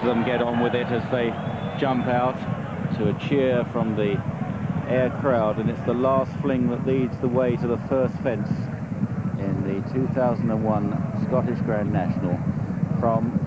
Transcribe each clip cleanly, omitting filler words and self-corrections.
them get on with it as they jump out to a cheer from the air crowd, and it's the last fling that leads the way to the first fence in the 2001 Scottish Grand National. From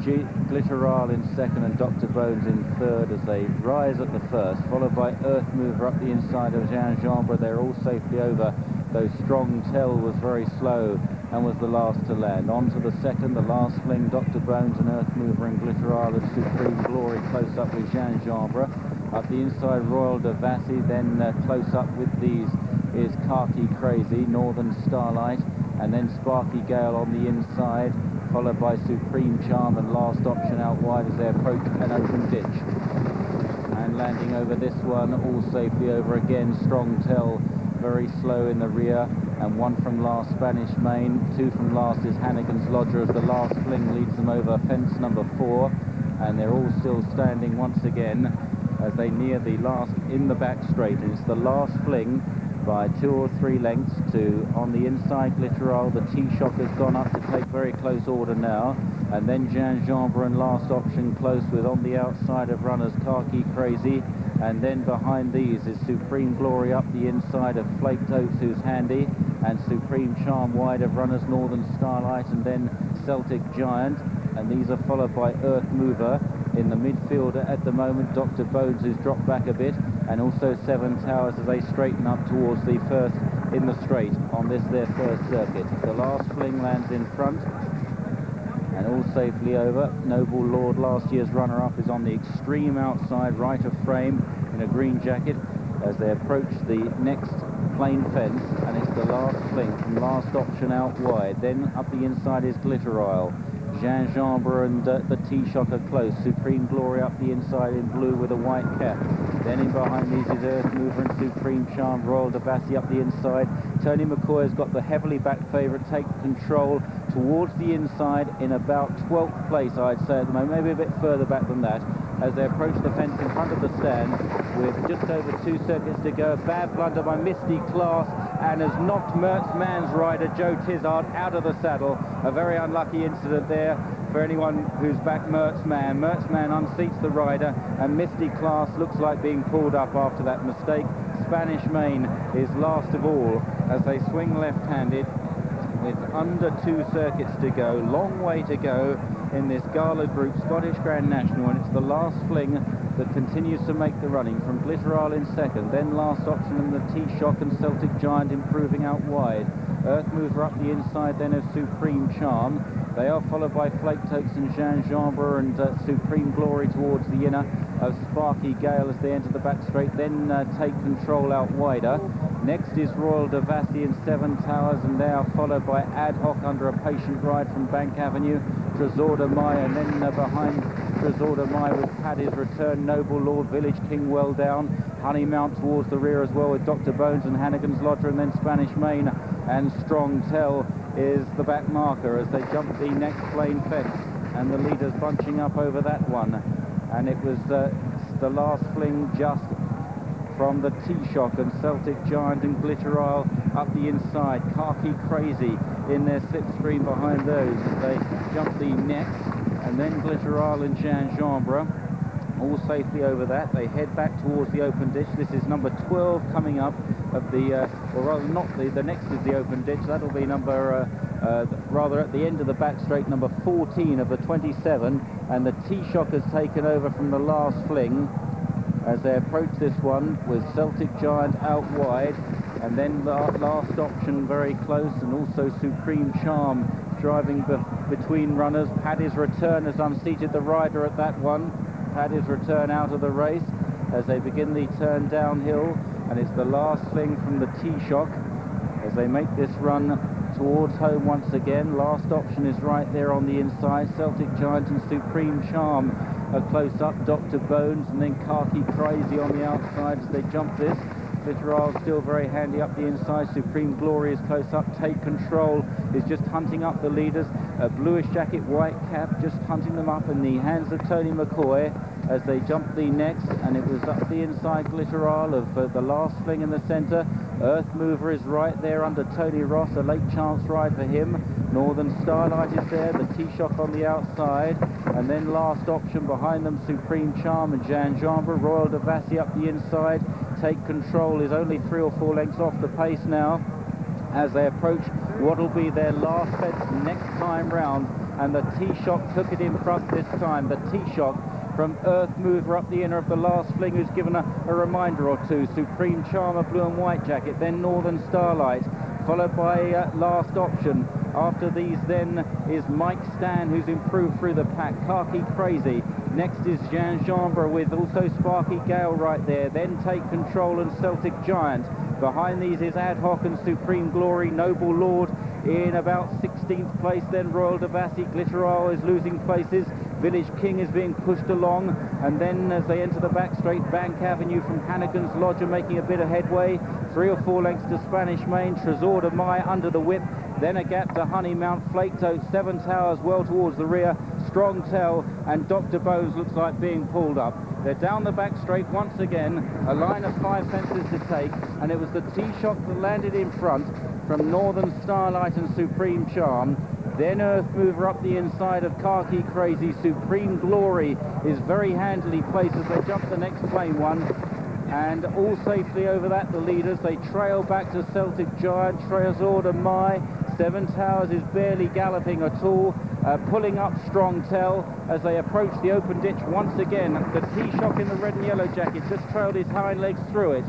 Glitteral in second and Dr. Bones in third as they rise at the first, followed by Earth Mover up the inside of Gingembre. They're all safely over, though Strong Tell was very slow and was the last to land. On to the second, the last fling, Dr. Bones and Earth Mover and Glitteral and Supreme Glory close up with Gingembre. Up the inside, Royal Devassi, then close up with these is Khaki Crazy, Northern Starlight, and then Sparky Gale on the inside, followed by Supreme Charm and Last Option out wide as they approach an open ditch. And landing over this one, all safely over again, Strong Tell, very slow in the rear, and one from last, Spanish Main, two from last is Hannigan's Lodger as the last fling leads them over fence number 4, and they're all still standing once again as they near the last in the back straight. And it's the last fling by 2 or 3 lengths to on the inside Glitteral. The T-Shock has gone up to take very close order now, and then Gingembre and Last Option close with on the outside of runners Khaki Crazy, and then behind these is Supreme Glory up the inside of Flaked Oats, who's handy, and Supreme Charm wide of runners Northern Starlight, and then Celtic Giant, and these are followed by Earth Mover. In the midfield at the moment, Dr. Bones, who's dropped back a bit, and also Seven Towers as they straighten up towards the first in the straight on this their first circuit. The last fling lands in front and all safely over. Noble Lord, last year's runner-up, is on the extreme outside right of frame in a green jacket as they approach the next plain fence, and it's the last fling from Last Option out wide. Then up the inside is Glitteral. Gingembre and the T-Shock are close. Supreme Glory up the inside in blue with a white cap. Then in behind these is Earth Mover and Supreme Charm. Royal Devassi up the inside. Tony McCoy has got the heavily backed favourite take control towards the inside in about 12th place, I'd say at the moment, maybe a bit further back than that, as they approach the fence in front of the stand with just over 2 circuits to go. Bad blunder by Misty Class, and has knocked Mertz Mann's rider Joe Tizard out of the saddle. A very unlucky incident there for anyone who's backed Mertz Mann. Mertz Mann unseats the rider, and Misty Class looks like being pulled up after that mistake. Spanish Main is last of all as they swing left-handed with under 2 circuits to go. Long way to go in this Gala Group Scottish Grand National, and it's the last fling that continues to make the running from Glitteral in second, then Last Option and the T-Shock and Celtic Giant improving out wide. Earth Mover up the inside then of Supreme Charm. They are followed by Flaked Oats and Gingembre and Supreme Glory towards the inner of Sparky Gale as they enter the back straight, then take control out wider. Next is Royal Devassi and Seven Towers, and they are followed by Ad Hoc under a patient ride from Bank Avenue, Tresor Mai, and then behind Tresor Mai with Paddy's Return, Noble Lord, Village King well down, Honey Mount towards the rear as well with Dr. Bones and Hannigan's Lodger, and then Spanish Main and Strong Tell is the back marker as they jump the next plain fence, and the leaders bunching up over that one. And it was the last fling just from the T-Shock and Celtic Giant and Glitteral up the inside. Khaki Crazy in their slipstream behind those as they jump the next, and then Glitteral and Gingembre all safely over that. They head back towards the open ditch. This is number 12 coming up of the, or rather not the next is the open ditch. That'll be number, rather at the end of the back straight, number 14 of the 27, and the T-Shock has taken over from the last fling as they approach this one with Celtic Giant out wide, and then the Last Option very close, and also Supreme Charm driving between runners. Paddy's Return has unseated the rider at that one. Paddy's Return out of the race as they begin the turn downhill, and it's the last fling from the T-Shock as they make this run towards home once again. Last Option is right there on the inside. Celtic Giant and Supreme Charm are close up. Dr. Bones and then Khaki Crazy on the outside as they jump this. Glitteral still very handy up the inside. Supreme Glory is close up. Take Control is just hunting up the leaders. A bluish jacket, white cap, just hunting them up in the hands of Tony McCoy as they jump the next, and it was up the inside Glitteral of the last fling in the centre. Earth Mover is right there under Tony Ross, a late chance ride for him. Northern Starlight is there, the T-Shock on the outside, and then last option behind them, Supreme Charm and Gingembre. Royal Devassi up the inside. Take Control is only 3 or 4 lengths off the pace now as they approach what will be their last fence next time round, and the T-Shock took it in front this time. The T-Shock from Earth Mover up the inner of the last fling, who's given a reminder or two. Supreme Charmer, blue and white jacket, then Northern Starlight, followed by last option. After these then is Mike Stan, who's improved through the pack. Khaki Crazy. Next is Gingembre with also Sparky Gale right there. Then Take Control and Celtic Giant. Behind these is Ad Hoc and Supreme Glory. Noble Lord in about 16th place. Then Royal Devassi. Glitteral is losing places. Village King is being pushed along, and then as they enter the back straight, Bank Avenue from Hannigan's Lodge are making a bit of headway. 3 or 4 lengths to Spanish Main. Tresor de Mai under the whip, then a gap to Honey Mount. Flaked Oat, 7 Towers well towards the rear. Strong Tell and Dr. Bones looks like being pulled up. They're down the back straight once again, a line of 5 fences to take, and it was the T-Shock that landed in front from Northern Starlight and Supreme Charm. Then Earth Mover up the inside of Khaki Crazy. Supreme Glory is very handily placed as they jump the next plain one. And all safely over that, the leaders. They trail back to Celtic Giant, Tresor de Mai. 7 Towers is barely galloping at all, pulling up Strong Tell as they approach the open ditch once again. The T-Shock in the red and yellow jacket just trailed his hind legs through it.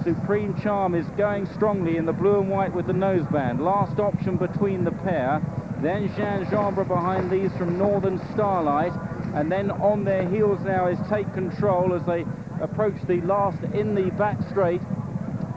Supreme Charm is going strongly in the blue and white with the noseband. Last option between the pair. Then Gingembre behind these from Northern Starlight. And then on their heels now is Take Control as they approach the last in the back straight.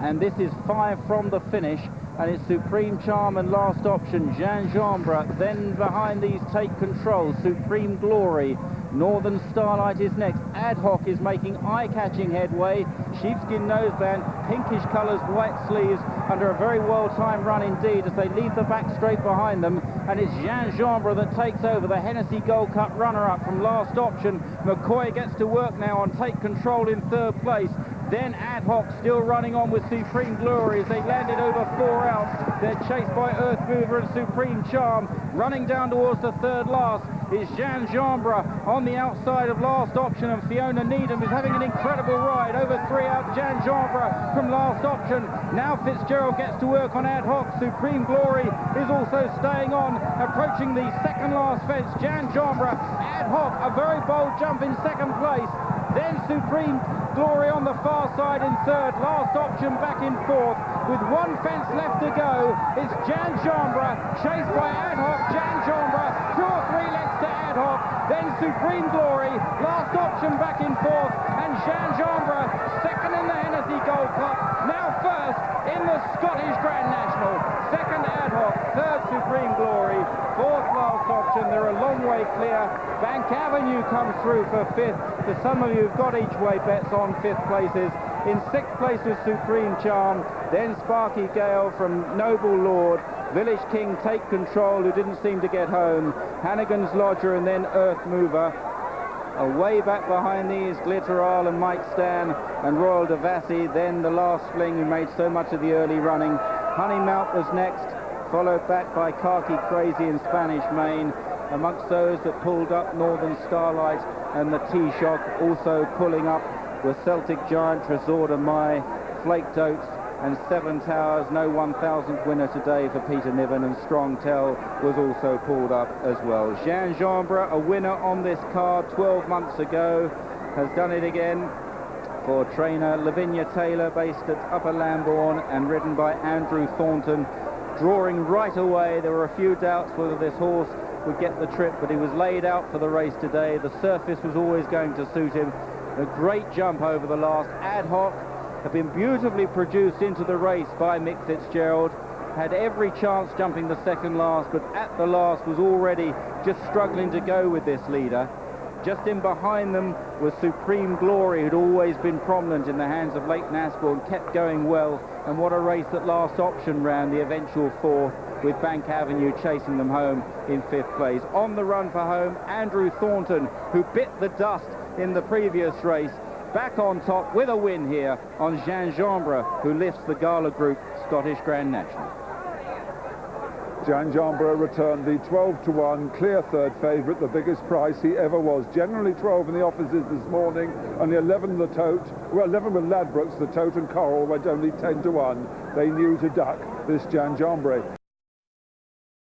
And this is 5 from the finish. And it's Supreme Charm and last option, Gingembre. Then behind these, Take Control, Supreme Glory. Northern Starlight is next. Ad Hoc is making eye-catching headway. Sheepskin noseband, pinkish colours, white sleeves, under a very well-timed run indeed as they leave the back straight behind them. And it's Gingembre that takes over, the Hennessy Gold Cup runner-up from last option. McCoy gets to work now on Take Control in 3rd place. Then Ad Hoc still running on with Supreme Glory as they landed over 4 out. They're chased by Earth Mover and Supreme Charm. Running down towards the 3rd last is Gingembre on the outside of last option, and Fiona Needham is having an incredible ride. Over 3 out, Gingembre from last option. Now Fitzgerald gets to work on Ad Hoc. Supreme Glory is also staying on, approaching the 2nd last fence. Gingembre, Ad Hoc, a very bold jump in 2nd place. Then Supreme Glory on the far side in 3rd. Last option back in 4th. With 1 fence left to go, it's Gingembre, chased by Ad Hoc. Gingembre, 2 or 3 lengths to Ad Hoc. Then Supreme Glory, last option back in 4th. And Gingembre, 2nd in the Hennessy Gold Cup. Now 1st in the Scottish Grand National. 2nd Ad Hoc, 3rd Supreme Glory. 4th last option. They're a long way clear. Bank Avenue comes through for 5th. For some of you who've got each way bets on 5th places. In 6th place was Supreme Charm. Then Sparky Gale from Noble Lord. Village King, Take Control, who didn't seem to get home. Hannigan's Lodger, and then Earth Mover. Way back behind these, Glitteral and Mike Stan and Royal Devassi. Then the last fling, who made so much of the early running. Honey Mount was next, followed back by Khaki Crazy and Spanish Main. Amongst those that pulled up, Northern Starlight and the T-Shock. Also pulling up with Celtic Giant, Tresor de Mai, Flaked Oats and 7 Towers. No 1,000th winner today for Peter Niven, and Strong Tell was also pulled up as well. Gingembre, a winner on this card 12 months ago, has done it again for trainer Lavinia Taylor, based at Upper Lambourne and ridden by Andrew Thornton. Drawing right away, there were a few doubts whether this horse would get the trip, but he was laid out for the race today. The surface was always going to suit him. A great jump over the last. Ad Hoc had been beautifully produced into the race by Mick Fitzgerald. Had every chance jumping the 2nd last, but at the last was already just struggling to go with this leader. Just in behind them was Supreme Glory, who'd always been prominent in the hands of Leighton Asborn, kept going well. And what a race that last option ran, the eventual 4th, with Bank Avenue chasing them home in 5th place. On the run for home, Andrew Thornton, who bit the dust in the previous race, back on top with a win here on Gingembre, who lifts the Gala Group Scottish Grand National. Gingembre returned the 12-1 clear third favourite, the biggest price he ever was. Generally 12 in the offices this morning, only 11 the tote. Well, 11 with Ladbrokes, the tote and Coral went only 10-1. They knew to duck this Gingembre.